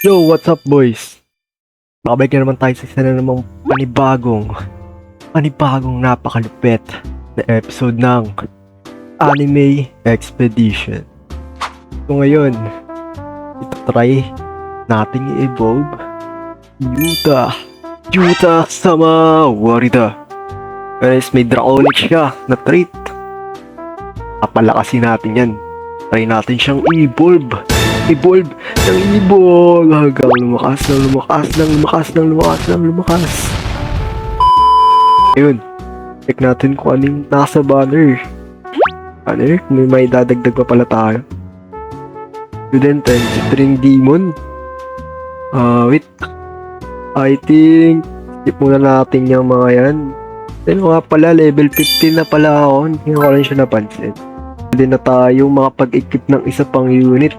Yo, what's up boys? Makabalik na naman tayo sa isa na namang panibagong napakalupit na episode ng Anime Expedition. So ngayon, itatry nating i-evolve Yuta sama Warida. Guys, may draconic siya na trait. Papalakasin natin yan. Try natin siyang evolve hanggang lumakas. Ayun, check natin kung anong nasa banner. May dadagdag pa pala tayo. Student and String Demon. Wait, I think skip muna natin yung mga yan. Then nga pala, level 15 na pala ako. Hindi ko rin siya napansin. Pwede na tayong makapag-equip ng isa pang unit.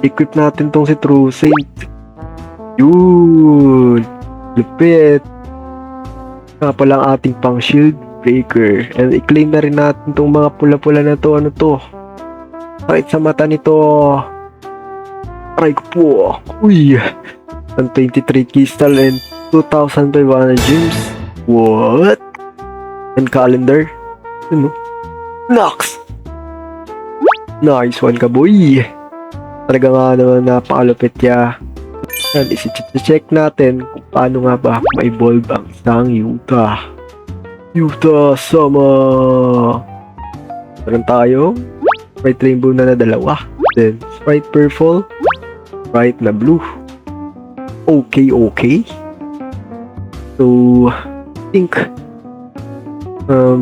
Equip natin tong si True Saint. Yun! Lupit! Nga pala ang ating pang shield breaker. And i-claim na rin natin tong mga pula-pula na to. Ano to? Kahit sa mata nito. Aray ko po. Uy! Ang 23 crystal and 2,500 gems. What? And calendar. Ano? Nox! Nice one ka boy! Talaga nga naman napakalupit ya. Yan, isi-check natin kung paano nga ba ma-evolve ang isang Yuta sama! Meron tayo Sprite Rainbow na dalawa. Then Sprite Purple, Sprite na Blue. Okay. So, I think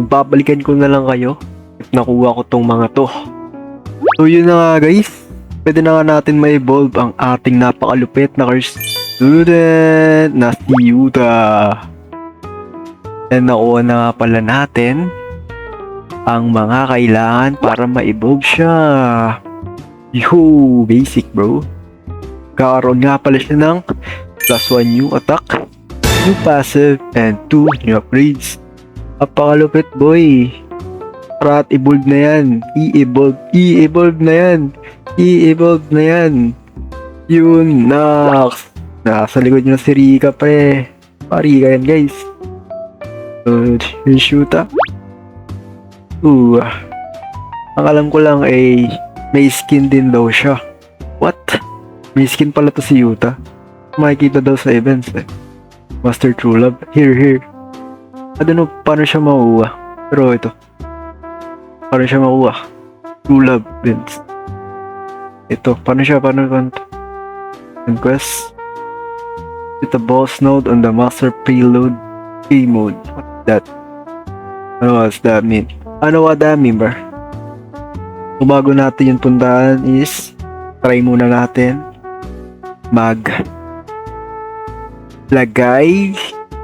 babalikan ko na lang kayo if nakuha ko tong mga to. So yun na nga guys, pwede na nga natin ma-evolve ang ating napakalupit na cursed student na si Yuta. And nakuha na nga pala natin ang mga kailangan para ma-evolve siya. Yo, basic bro. Karoon nga pala siya ng +1 new attack, new passive, and 2 new upgrades. Napakalupit boy. Para at evolve na yan. I-evolve na yan. Yun, Nox. Nasa likod nyo si Rika pre. Rika yan guys. So, yung Yuta. Ang alam ko lang ay may skin din daw siya. What? May skin pala to si Yuta. Makikita daw sa events eh. Master True Love. Here. I don't know paano siya makuha. Pero ito. Paano siya makuha? True Love events. Ito. Paano quest. With the boss node on the master payload A mode. What's that? Ano was that mean? Ano what that mean ba? So bago natin yung puntahan is try muna natin lagay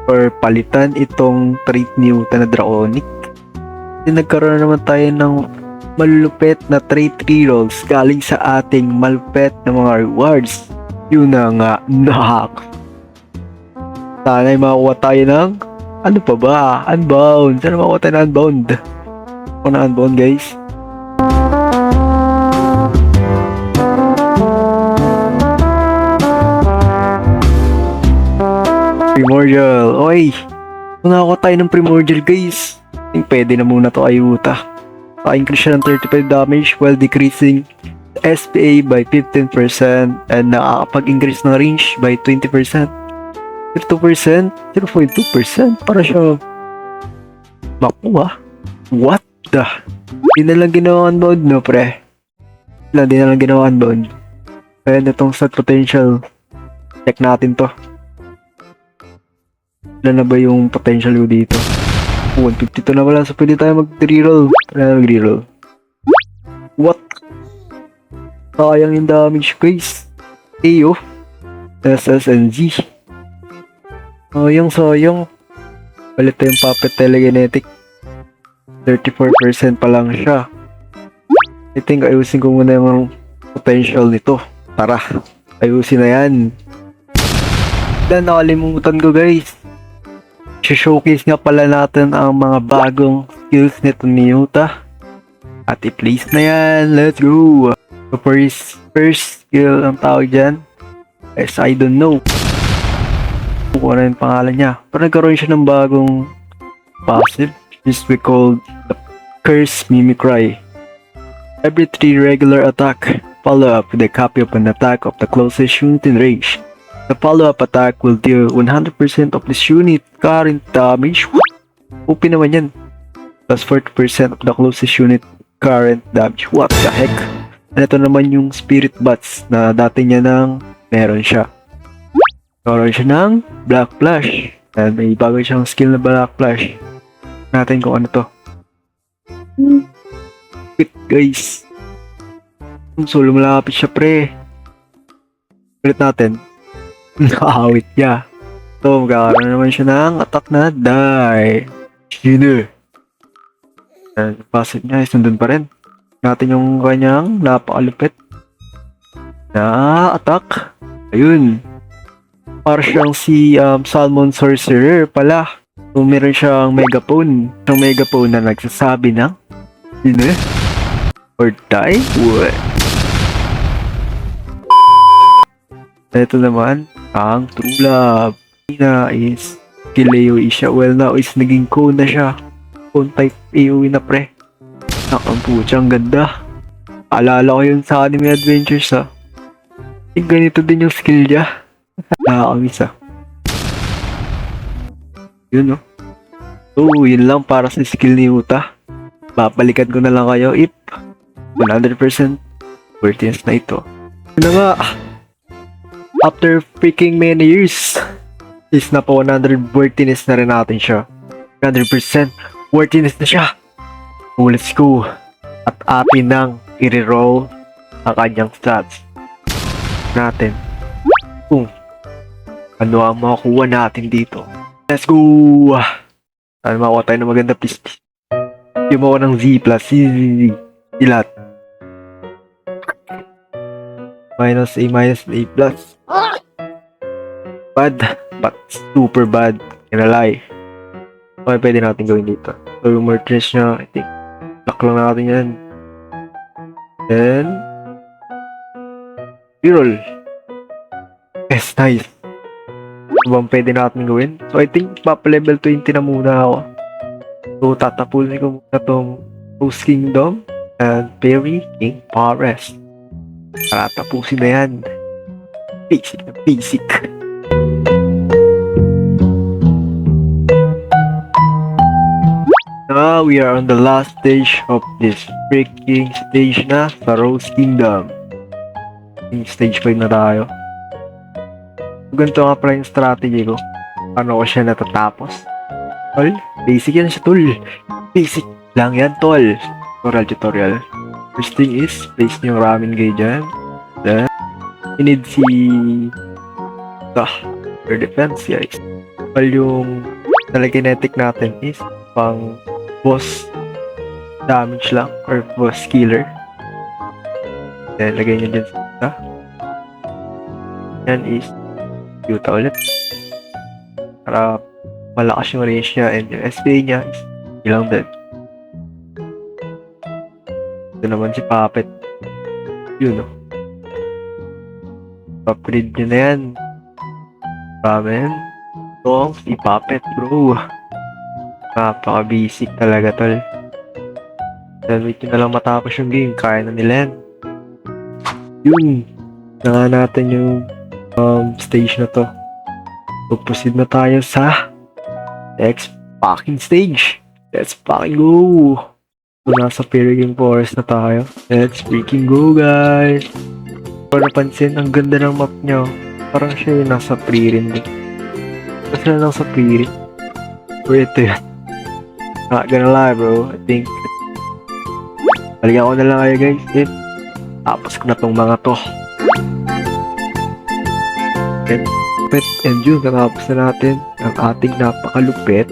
or palitan itong trait ni Yuta na Draconic. Kasi nagkaroon na naman tayo ng malupet na trait rerolls galing sa ating malupet na mga rewards. Yun na nga, Nox. Sana'y makakuha tayo ng ano pa ba? Unbound. Sana makakuha tayo ng Unbound. Ako na Unbound guys. Primordial. Oy, kung nakakuha tayo ng Primordial guys, I think pwede na muna to kay Yuta. Naka-increase siya ng 35 damage while decreasing SPA by 15% and nakakapag-increase ng range by 20%. 2%? 0.2%? Para siya makuha. What the? Di na lang ginawa unbound no pre. Di na lang ginawa unbound. Kaya itong set potential. Check natin to. Ilan na ba yung potential ko dito? 152 na wala, so pwede tayo mag-reroll. What? Sayang yung damage guys. AO SS and Z. Sayang. Palit yung Puppet Telekinetic. 34% pa lang siya. I think ayusin ko muna yung potential nito. Tara, ayusin na yan. Dan nakalimutan ko guys. I-showcase nga pala natin ang mga bagong skills nito ni Yuta. At i-place na yan. Let's go! So first skill ang tawag dyan. Yes, I don't know kung ano yung pangalan niya. Pero nagkaroon siya ng bagong passive. This we call the Curse Mimicry. Every 3 regular attack, follow up with a copy of an attack of the closest unit in range. The follow-up attack will deal 100% of this unit current damage. What? OP naman yan. Plus 40% of the closest unit current damage. What the heck? And ito naman yung Spirit Bats na dati niya nang meron siya. Meron siya ng Black Flash. And may bago siyang skill na Black Flash. Natin kung ano to. Wait guys. So lumalapit siya pre. Ulit natin. Nakahawit niya. So magkakaroon naman siya ng attack na die. Yun. And passive niya is nandun pa rin. Natin yung kanyang napakalupit na attack. Ayun. Para siyang si Salmon Sorcerer pala. So meron siyang Megaphone. Yung Megaphone na nagsasabi ng yun or die. What? Ito naman ang True Love. Na is kill AoE siya. Well now is naging cone na siya. Cone type AoE na pre. Nakampucha, ang ganda. Alala ko yun sa Anime Adventures ha. Ganito din yung skill niya. Nakakamiss ha. Yun no. So yun lang para sa skill ni Uta. Babalikan ko na lang kayo if 100% worthiness na ito. Yun na nga. After freaking many years is na po 100 worthiness na rin natin siya. 100% worthiness na siya. So let's go. At atin nang i-reroll ang kanyang stats natin. Kung ano ang makukuha natin dito. Let's go! Sana makuha tayo ng maganda please. Yung makuha ng Z plus Z. Ilat. Minus A minus A plus. Bad. But super bad. Can I lie? Okay, pwede natin gawin dito. So yung merchants niya, I think lock lang natin yan. Then reroll. Yes, nice. Ano bang pwede natin gawin? So I think papa-level 20 na muna ako. So tatapusin ko muna tong Rose Kingdom and Fairy King Forest. Para tapusin na yan. Basic na basic. Now we are on the last stage of this freaking stage na sa Rose Kingdom. Stage 5 na tayo. Ganito nga pala yung strategy ko. Paano ko siya natatapos? Tol, basic yan siya tol. Basic lang yan tol. Tutorial. First thing is, place nyo yung ramen gauge dyan. Then, you need si for defense guys. Well, yung telekinetic natin is pang boss damage lang or boss killer. Then, lagay nyo dyan sa yan is Yuta ulit. Para malakas yung range niya and yung SP niya is ilang din. Ito naman si Puppet. Yun no. Upgrade nyo na yan. Ramen. Ito si Puppet bro. Napaka-basic talaga tol. Then wait nyo na lang matapos yung game. Kaya na nila yan. Yun. Nanga natin yung stage na to. So proceed na tayo sa next fucking stage. Let's fucking go. So nasa Fairy King Forest na tayo. Let's freaking go guys. Kung napansin, ang ganda ng map nyo. Parang siya yung nasa pre-rin din. Kasi na lang sa pre-rin. Pero ito yan. Not gonna lie bro. I think balikan ko na lang kayo guys. Tapos ko na tong mga to. And yun, nakapos na natin ang ating napakalupit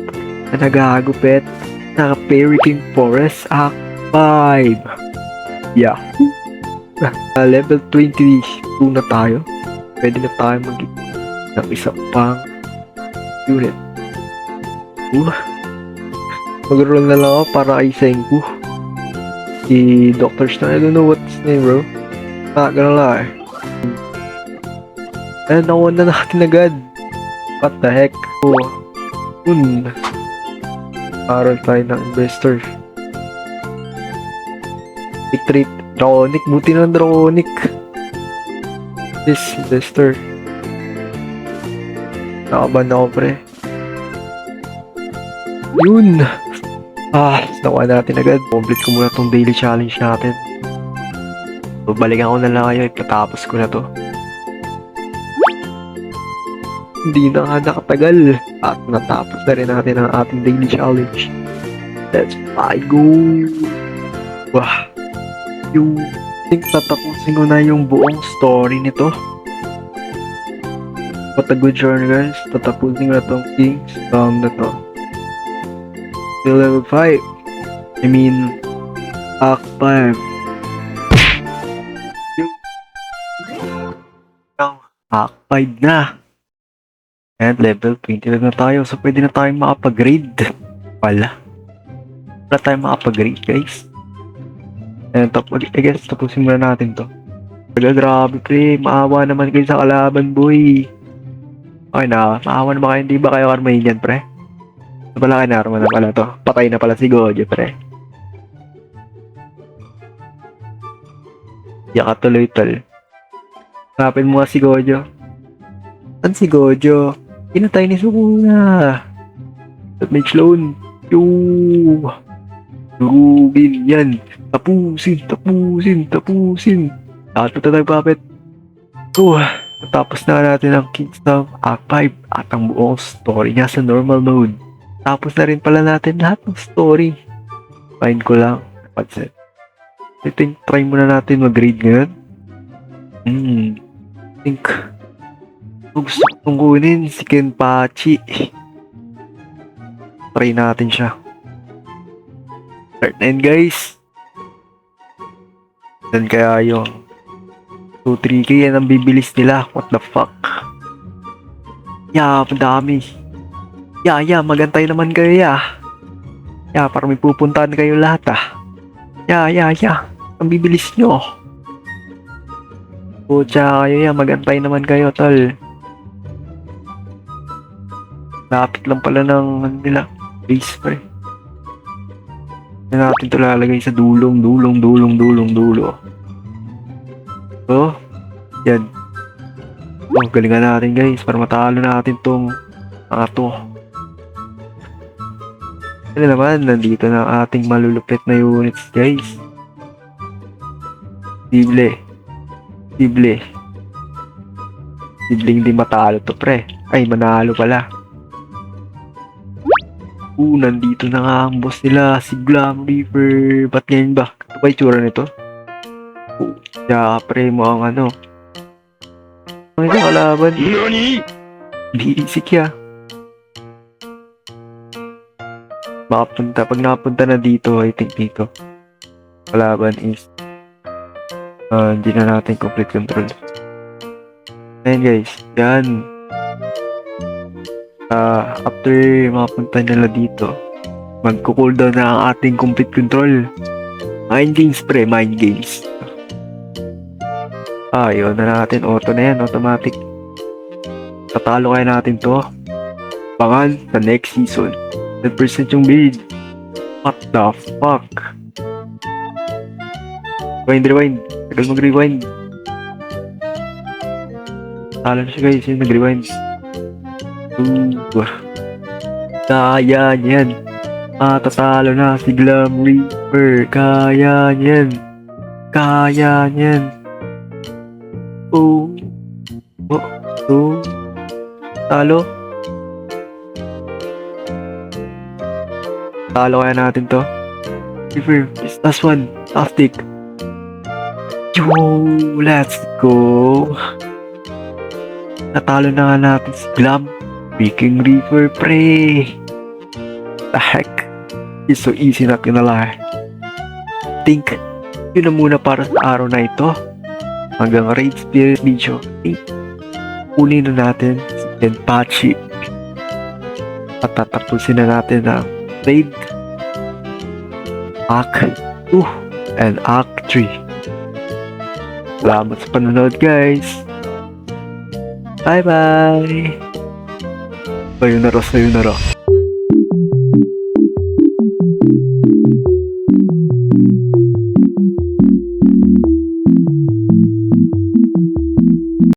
na nagagupit na Fairy King Forest Act 5. Yeah. Level 22 na tayo. Pwede na tayo ng isa pang unit. Mag-roll na lang ako para kay Senku. Si Dr. Stone, I don't know what's his name bro. Not gonna lie. And nakuha na natin agad. What the heck? Oh, yun. Aral tayo ng investor. Trip. Draconic. Buti na Draconic. This investor. Nakaban ako, pre. Yun. Nakuha natin agad. Complete ko muna tong daily challenge natin. So, balikan ko na lang kayo. Ipatapos ko na to. Hindi na nga nakatagal. At natapos na rin natin ang ating daily challenge. Let's go. Wah. Yung think tatapusin ko na yung buong story nito. What a good journey, guys. Tatapusin ko na tong King's Song na to. Till level 5. I mean, Act 5. Yung Act 5 na. And level 20 na tayo. So, pwede na tayong makapag-grade. Wala tayong makapag-grade, guys. And I guess tapusin muna natin to. Grabe, pre. Maawa naman kayo sa kalaban, boy. Okay na. Maawa naman kayo. Hindi ba kayo Carmanian, pre? Wala kayo na pala to. Patay na pala si Gojo, pre. Yaka tuloy, tol. Hanapin mo nga si Gojo. Saan si Gojo? Pinatay ni Sukuna. At may clone. Durugin yan. Tapusin. Lahat na tayo, Puppet. So, natapos na natin ang King's Song Act 5 at ang buong story niya sa normal mode. Tapos na rin pala natin lahat ng story. Find ko lang. Napansin. I think try muna natin mag-grade ngayon. I think gusto kong kunin si Kenpachi. Try natin siya. Start na yun, guys. Dan kaya yung 2-3k yan ang bibilis nila. What the fuck? Madami. Magantay naman kayo, para may pupuntahan kayo lahat, ang bibilis nyo. Pucha kayo, magantay naman kayo, tol. Lapit lang pala ng nila. Base, pre. Natin ito lalagay sa dulo. So, yan. Galingan natin, guys, para matalo natin tong to. Ano naman, nandito na ang ating malulupit na units, guys. Sible hindi matalo to, pre. Ay, manalo pala. Nandito na nga ang boss nila, si Glam Reaper. Ba't ngayon ba? Ito ba itsura nito? Pre mo ang ano. Ang isang kalaban. NANI? Biisik Pag napunta na dito, I think dito. Kalaban is hindi na natin complete control. Ayan, guys. Yan. After mapunta nila dito, magko-cooldown na ang ating complete control. Mind games, pre. Mind games. Yun na natin. Auto na yan. Automatic. Tatalo kaya natin to. Bangan sa next season. 100% yung build. What the fuck? Rewind. Tagal mag-rewind. Talo na siya, guys. Yung nag-rewind. Kaya niyan. Tatalo na si Glam Reaper. Kaya niyan. Talo kaya natin to. Reaper, last one. Last tick. Let's go. Natalo na nga natin si Glam freaking Reaper, pre. The heck? It's so easy, not gonna lie. Think, yun na muna para sa araw na ito. Hanggang Raid Spirit video. Kunin na natin si Kenpachi. At tatapusin na natin ang Raid Act 2 and Act 3. Salamat sa panonood, guys. Bye-bye! Sayonara, sayonara.